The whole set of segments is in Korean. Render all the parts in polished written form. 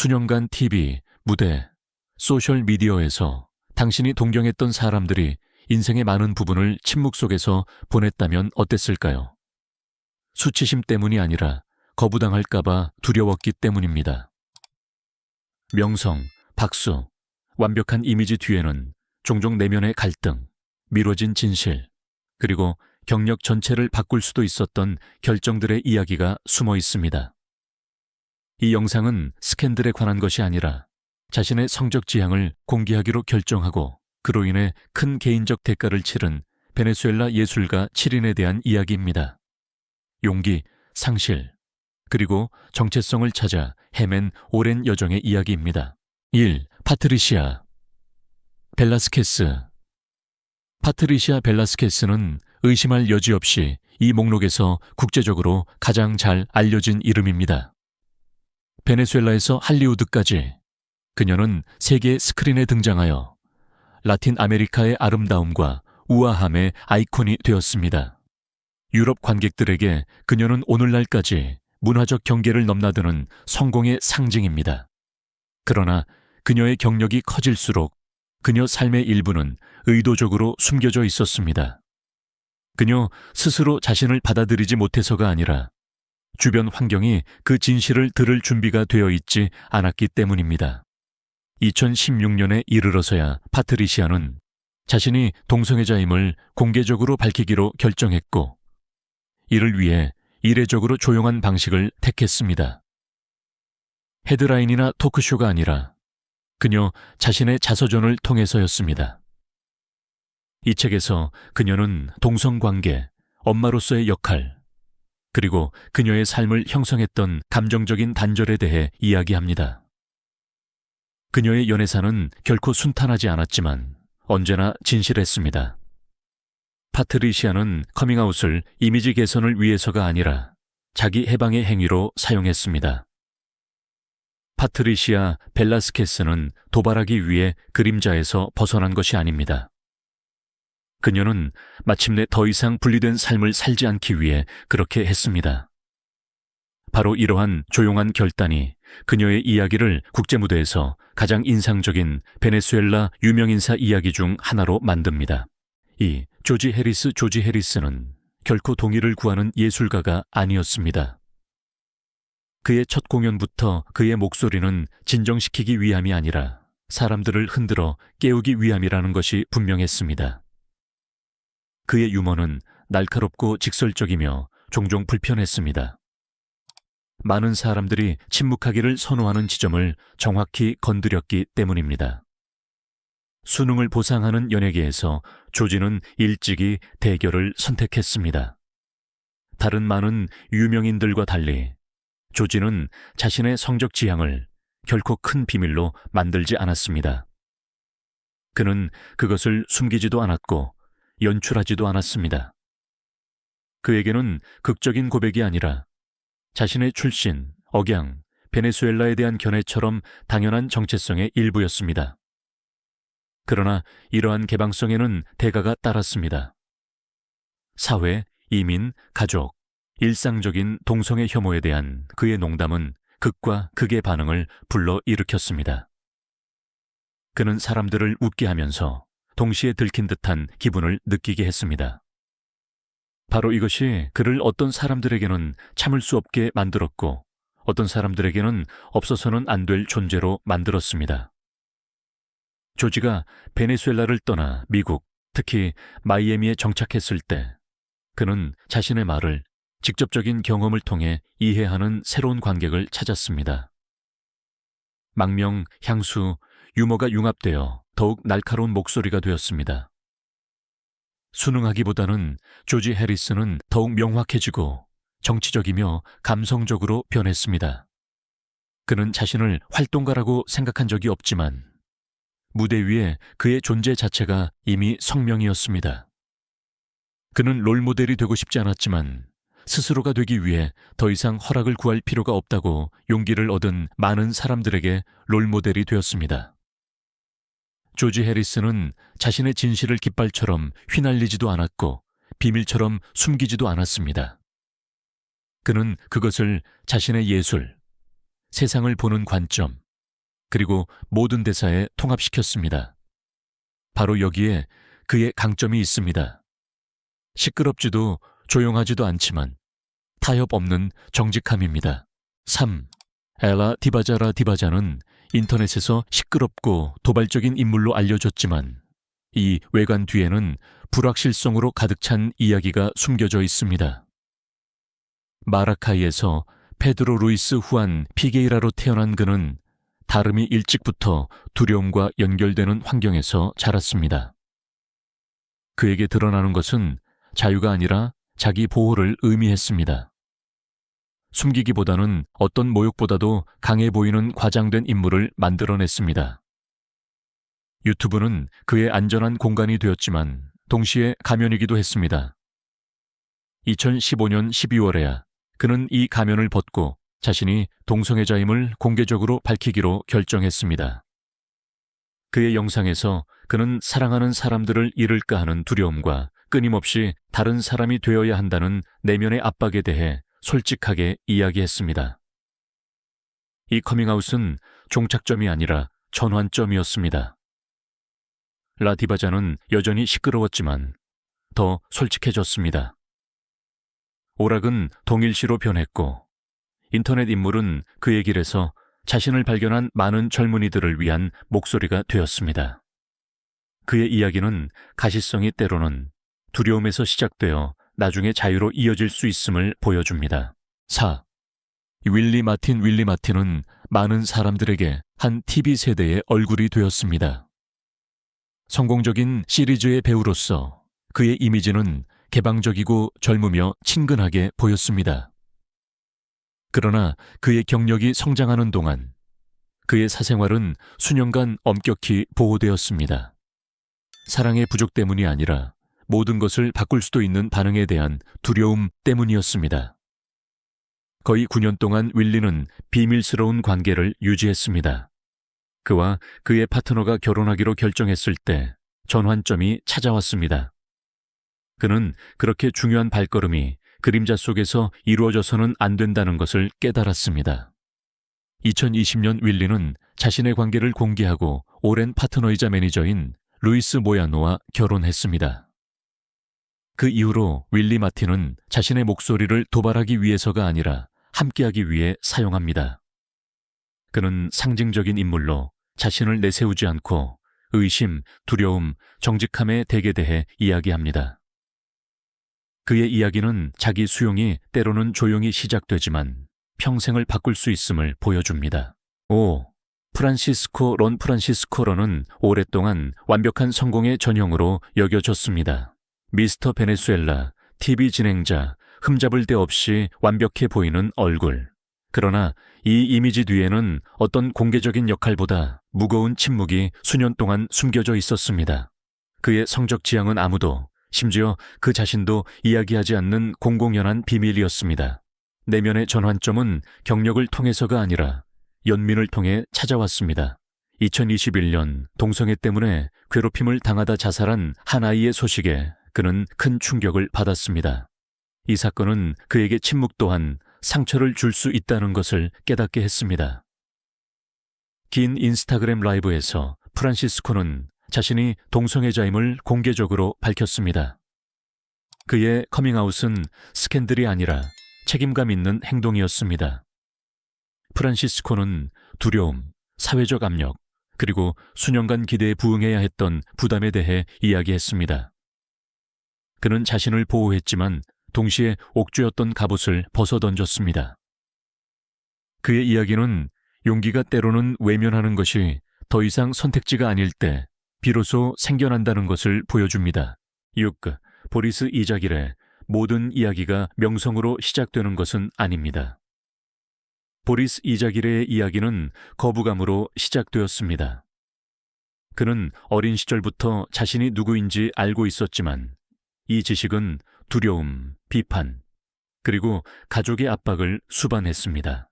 수년간 TV, 무대, 소셜미디어에서 당신이 동경했던 사람들이 인생의 많은 부분을 침묵 속에서 보냈다면 어땠을까요? 수치심 때문이 아니라 거부당할까봐 두려웠기 때문입니다. 명성, 박수, 완벽한 이미지 뒤에는 종종 내면의 갈등, 미뤄진 진실, 그리고 경력 전체를 바꿀 수도 있었던 결정들의 이야기가 숨어 있습니다. 이 영상은 스캔들에 관한 것이 아니라 자신의 성적 지향을 공개하기로 결정하고 그로 인해 큰 개인적 대가를 치른 베네수엘라 예술가 7인에 대한 이야기입니다. 용기, 상실, 그리고 정체성을 찾아 헤맨 오랜 여정의 이야기입니다. 1. 파트리시아 벨라스케스. 파트리시아 벨라스케스는 의심할 여지 없이 이 목록에서 국제적으로 가장 잘 알려진 이름입니다. 베네수엘라에서 할리우드까지 그녀는 세계 스크린에 등장하여 라틴 아메리카의 아름다움과 우아함의 아이콘이 되었습니다. 유럽 관객들에게 그녀는 오늘날까지 문화적 경계를 넘나드는 성공의 상징입니다. 그러나 그녀의 경력이 커질수록 그녀 삶의 일부는 의도적으로 숨겨져 있었습니다. 그녀 스스로 자신을 받아들이지 못해서가 아니라 주변 환경이 그 진실을 들을 준비가 되어 있지 않았기 때문입니다. 2016년에 이르러서야 파트리시아는 자신이 동성애자임을 공개적으로 밝히기로 결정했고 이를 위해 이례적으로 조용한 방식을 택했습니다. 헤드라인이나 토크쇼가 아니라 그녀 자신의 자서전을 통해서였습니다. 이 책에서 그녀는 동성관계, 엄마로서의 역할, 그리고 그녀의 삶을 형성했던 감정적인 단절에 대해 이야기합니다. 그녀의 연애사는 결코 순탄하지 않았지만 언제나 진실했습니다. 파트리시아는 커밍아웃을 이미지 개선을 위해서가 아니라 자기 해방의 행위로 사용했습니다. 파트리시아 벨라스케스는 도발하기 위해 그림자에서 벗어난 것이 아닙니다. 그녀는 마침내 더 이상 분리된 삶을 살지 않기 위해 그렇게 했습니다. 바로 이러한 조용한 결단이 그녀의 이야기를 국제무대에서 가장 인상적인 베네수엘라 유명인사 이야기 중 하나로 만듭니다. 이 조지 해리스는 결코 동의를 구하는 예술가가 아니었습니다. 그의 첫 공연부터 그의 목소리는 진정시키기 위함이 아니라 사람들을 흔들어 깨우기 위함이라는 것이 분명했습니다. 그의 유머는 날카롭고 직설적이며 종종 불편했습니다. 많은 사람들이 침묵하기를 선호하는 지점을 정확히 건드렸기 때문입니다. 수능을 보상하는 연예계에서 조지는 일찍이 대결을 선택했습니다. 다른 많은 유명인들과 달리 조지는 자신의 성적 지향을 결코 큰 비밀로 만들지 않았습니다. 그는 그것을 숨기지도 않았고 연출하지도 않았습니다. 그에게는 극적인 고백이 아니라 자신의 출신, 억양, 베네수엘라에 대한 견해처럼 당연한 정체성의 일부였습니다. 그러나 이러한 개방성에는 대가가 따랐습니다. 사회, 이민, 가족, 일상적인 동성애 혐오에 대한 그의 농담은 극과 극의 반응을 불러일으켰습니다. 그는 사람들을 웃게 하면서 동시에 들킨 듯한 기분을 느끼게 했습니다. 바로 이것이 그를 어떤 사람들에게는 참을 수 없게 만들었고 어떤 사람들에게는 없어서는 안 될 존재로 만들었습니다. 조지가 베네수엘라를 떠나 미국, 특히 마이애미에 정착했을 때 그는 자신의 말을 직접적인 경험을 통해 이해하는 새로운 관객을 찾았습니다. 망명, 향수, 유머가 융합되어 더욱 날카로운 목소리가 되었습니다. 순응하기보다는 조지 해리스는 더욱 명확해지고 정치적이며 감성적으로 변했습니다. 그는 자신을 활동가라고 생각한 적이 없지만 무대 위에 그의 존재 자체가 이미 성명이었습니다. 그는 롤모델이 되고 싶지 않았지만 스스로가 되기 위해 더 이상 허락을 구할 필요가 없다고 용기를 얻은 많은 사람들에게 롤모델이 되었습니다. 조지 해리스는 자신의 진실을 깃발처럼 휘날리지도 않았고 비밀처럼 숨기지도 않았습니다. 그는 그것을 자신의 예술, 세상을 보는 관점, 그리고 모든 대사에 통합시켰습니다. 바로 여기에 그의 강점이 있습니다. 시끄럽지도 조용하지도 않지만 타협 없는 정직함입니다. 3. 엘라 디바자라 디바자는 인터넷에서 시끄럽고 도발적인 인물로 알려졌지만 이 외관 뒤에는 불확실성으로 가득 찬 이야기가 숨겨져 있습니다. 마라카이에서 페드로 루이스 후안 피게이라로 태어난 그는 다름이 일찍부터 두려움과 연결되는 환경에서 자랐습니다. 그에게 드러나는 것은 자유가 아니라 자기 보호를 의미했습니다. 숨기기보다는 어떤 모욕보다도 강해 보이는 과장된 인물을 만들어냈습니다. 유튜브는 그의 안전한 공간이 되었지만 동시에 가면이기도 했습니다. 2015년 12월에야 그는 이 가면을 벗고 자신이 동성애자임을 공개적으로 밝히기로 결정했습니다. 그의 영상에서 그는 사랑하는 사람들을 잃을까 하는 두려움과 끊임없이 다른 사람이 되어야 한다는 내면의 압박에 대해 솔직하게 이야기했습니다. 이 커밍아웃은 종착점이 아니라 전환점이었습니다. 라디바자는 여전히 시끄러웠지만 더 솔직해졌습니다. 오락은 동일시로 변했고 인터넷 인물은 그의 길에서 자신을 발견한 많은 젊은이들을 위한 목소리가 되었습니다. 그의 이야기는 가시성이 때로는 두려움에서 시작되어 나중에 자유로 이어질 수 있음을 보여줍니다. 4. 윌리 마틴은 많은 사람들에게 한 TV 세대의 얼굴이 되었습니다. 성공적인 시리즈의 배우로서 그의 이미지는 개방적이고 젊으며 친근하게 보였습니다. 그러나 그의 경력이 성장하는 동안 그의 사생활은 수년간 엄격히 보호되었습니다. 사랑의 부족 때문이 아니라 모든 것을 바꿀 수도 있는 반응에 대한 두려움 때문이었습니다. 거의 9년 동안 윌리는 비밀스러운 관계를 유지했습니다. 그와 그의 파트너가 결혼하기로 결정했을 때 전환점이 찾아왔습니다. 그는 그렇게 중요한 발걸음이 그림자 속에서 이루어져서는 안 된다는 것을 깨달았습니다. 2020년 윌리는 자신의 관계를 공개하고 오랜 파트너이자 매니저인 루이스 모야노와 결혼했습니다. 그 이후로 윌리 마틴은 자신의 목소리를 도발하기 위해서가 아니라 함께하기 위해 사용합니다. 그는 상징적인 인물로 자신을 내세우지 않고 의심, 두려움, 정직함의 덱에 대해 이야기합니다. 그의 이야기는 자기 수용이 때로는 조용히 시작되지만 평생을 바꿀 수 있음을 보여줍니다. 5. 런 프란시스코런은 오랫동안 완벽한 성공의 전형으로 여겨졌습니다. 미스터 베네수엘라, TV 진행자, 흠잡을 데 없이 완벽해 보이는 얼굴. 그러나 이 이미지 뒤에는 어떤 공개적인 역할보다 무거운 침묵이 수년 동안 숨겨져 있었습니다. 그의 성적 지향은 아무도, 심지어 그 자신도 이야기하지 않는 공공연한 비밀이었습니다. 내면의 전환점은 경력을 통해서가 아니라 연민을 통해 찾아왔습니다. 2021년 동성애 때문에 괴롭힘을 당하다 자살한 한 아이의 소식에 그는 큰 충격을 받았습니다. 이 사건은 그에게 침묵 또한 상처를 줄 수 있다는 것을 깨닫게 했습니다. 긴 인스타그램 라이브에서 프란시스코는 자신이 동성애자임을 공개적으로 밝혔습니다. 그의 커밍아웃은 스캔들이 아니라 책임감 있는 행동이었습니다. 프란시스코는 두려움, 사회적 압력, 그리고 수년간 기대에 부응해야 했던 부담에 대해 이야기했습니다. 그는 자신을 보호했지만 동시에 옥죄었던 갑옷을 벗어던졌습니다. 그의 이야기는 용기가 때로는 외면하는 것이 더 이상 선택지가 아닐 때 비로소 생겨난다는 것을 보여줍니다. 6. 보리스 이자길의 모든 이야기가 명성으로 시작되는 것은 아닙니다. 보리스 이자길의 이야기는 거부감으로 시작되었습니다. 그는 어린 시절부터 자신이 누구인지 알고 있었지만 이 지식은 두려움, 비판, 그리고 가족의 압박을 수반했습니다.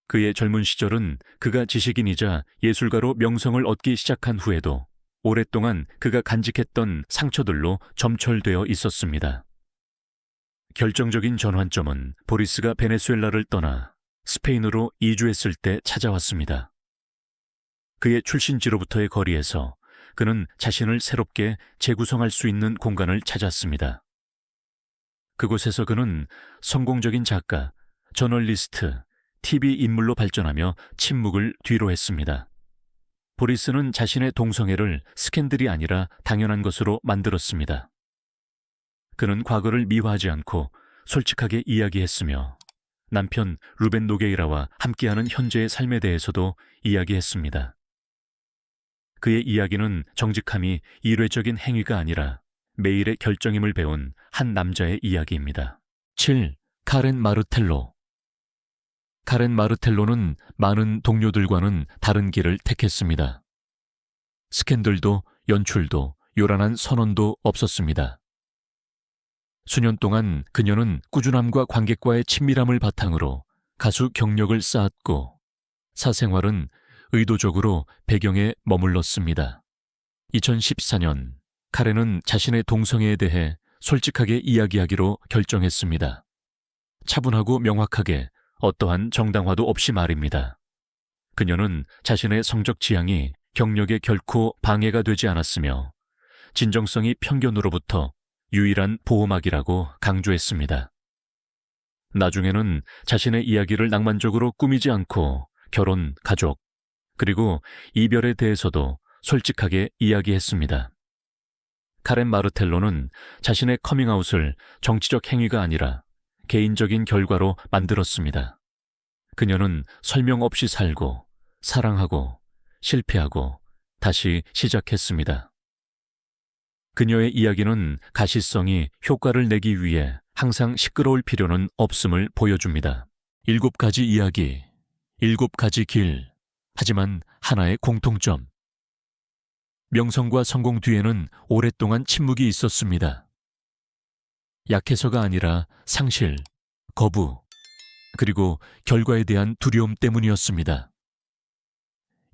그의 젊은 시절은 그가 지식인이자 예술가로 명성을 얻기 시작한 후에도 오랫동안 그가 간직했던 상처들로 점철되어 있었습니다. 결정적인 전환점은 보리스가 베네수엘라를 떠나 스페인으로 이주했을 때 찾아왔습니다. 그의 출신지로부터의 거리에서 그는 자신을 새롭게 재구성할 수 있는 공간을 찾았습니다. 그곳에서 그는 성공적인 작가, 저널리스트, TV 인물로 발전하며 침묵을 뒤로 했습니다. 보리스는 자신의 동성애를 스캔들이 아니라 당연한 것으로 만들었습니다. 그는 과거를 미화하지 않고 솔직하게 이야기했으며 남편 루벤 노게이라와 함께하는 현재의 삶에 대해서도 이야기했습니다. 그의 이야기는 정직함이 일회적인 행위가 아니라 매일의 결정임을 배운 한 남자의 이야기입니다. 7. 카렌 마르텔로. 카렌 마르텔로는 많은 동료들과는 다른 길을 택했습니다. 스캔들도 연출도 요란한 선언도 없었습니다. 수년 동안 그녀는 꾸준함과 관객과의 친밀함을 바탕으로 가수 경력을 쌓았고 사생활은 의도적으로 배경에 머물렀습니다. 2014년 카렌은 자신의 동성애에 대해 솔직하게 이야기하기로 결정했습니다. 차분하고 명확하게 어떠한 정당화도 없이 말입니다. 그녀는 자신의 성적 지향이 경력에 결코 방해가 되지 않았으며 진정성이 편견으로부터 유일한 보호막이라고 강조했습니다. 나중에는 자신의 이야기를 낭만적으로 꾸미지 않고 결혼, 가족, 그리고 이별에 대해서도 솔직하게 이야기했습니다. 카렌 마르텔로는 자신의 커밍아웃을 정치적 행위가 아니라 개인적인 결과로 만들었습니다. 그녀는 설명 없이 살고, 사랑하고, 실패하고, 다시 시작했습니다. 그녀의 이야기는 가시성이 효과를 내기 위해 항상 시끄러울 필요는 없음을 보여줍니다. 7가지 이야기, 7가지 길, 하지만 하나의 공통점. 명성과 성공 뒤에는 오랫동안 침묵이 있었습니다. 약해서가 아니라 상실, 거부, 그리고 결과에 대한 두려움 때문이었습니다.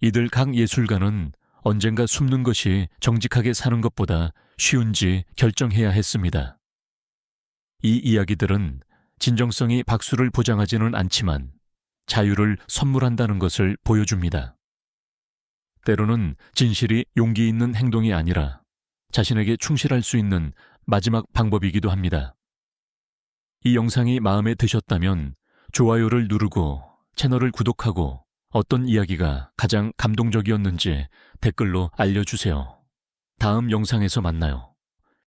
이들 각 예술가는 언젠가 숨는 것이 정직하게 사는 것보다 쉬운지 결정해야 했습니다. 이 이야기들은 진정성이 박수를 보장하지는 않지만 자유를 선물한다는 것을 보여줍니다. 때로는 진실이 용기 있는 행동이 아니라 자신에게 충실할 수 있는 마지막 방법이기도 합니다. 이 영상이 마음에 드셨다면 좋아요를 누르고 채널을 구독하고 어떤 이야기가 가장 감동적이었는지 댓글로 알려주세요. 다음 영상에서 만나요.